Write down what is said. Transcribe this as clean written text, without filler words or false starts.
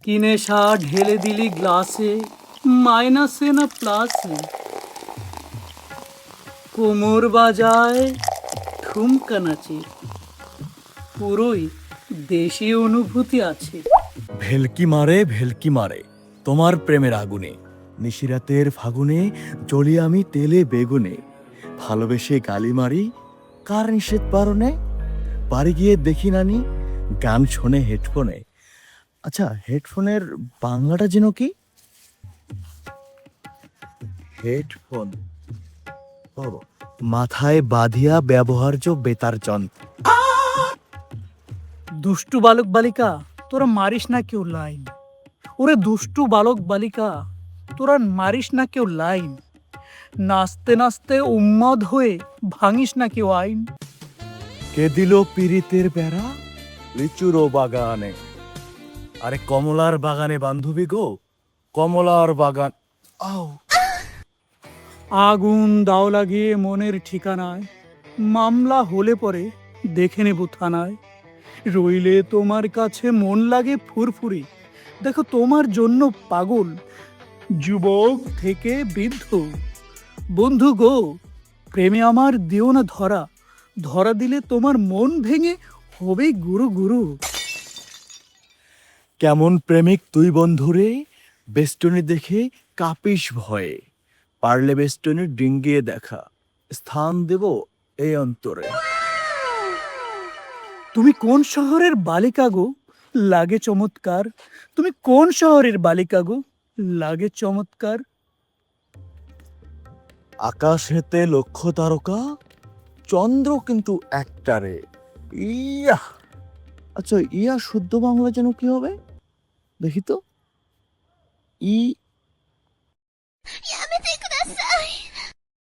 কি নেশা ঢেলে দিলি গ্লাসে, মাইনাসে না প্লাসে। কোমর বাজায়, ঠুমকা নাচে, পুরোই দেশি অনুভূতি আছে। ভেলকি মারে তোমার প্রেমের আগুনে, নিশিরাতের ফাগুনে জ্বলি আমি তেলে বেগুনে। ভালোবেসে গালি মারি কার নিষেধ বারণে, বাড়ি গিয়ে দেখি নানি গান শোনে হেডফোনে। আচ্ছা, হেডফোনের বাংলাটা যেন কি? হেডফোন, ও, মাথায় বাঁধিয়া ব্যবহার্য বেতার যন্ত্র। দুষ্টু বালক বালিকা, তোরা মারিস না কেউ লাইন। ওরে দুষ্টু বালক বালিকা, তোরা মারিস না কেউ লাইন। নাচতে নাচতে উন্মাদ হয়ে ভাঙিস না কেউ আইন। কে দিল পিরিতের বেড়া লিচুর বাগানে? আরে কমলার বাগানে বান্ধবী গো, কমলার বাগান। আও, আগুন দাও লাগিয়ে মনের ঠিকানায়, মামলা হলে পরে দেখে নেব থানায়। রইলে তোমার কাছে মন লাগে ফুরফুরি, দেখো তোমার জন্য পাগল, যুবক থেকে বৃদ্ধ। বন্ধু গো, প্রেমে আমার দিও না ধরা, ধরা দিলে তোমার মন ভেঙে হবে গুরু গুরু। কেমন প্রেমিক তুই বন্ধুরে, বেষ্টনী দেখে কাপিস ভয়ে। পারলে বেষ্টনী ডিঙ্গিয়ে দেখা, স্থান দেব এই অন্তরে। তুমি কোন শহরের বালিকা গো, লাগে চমৎকার। তুমি কোন শহরের বালিকা গো, লাগে চমৎকার। আকাশ হেতে লক্ষ তারকা, চন্দ্র কিন্তু একটারে। ইয়া, আচ্ছা, ইয়া শুদ্ধ বাংলা যেন কি হবে দেখি তো। ই, やめてください。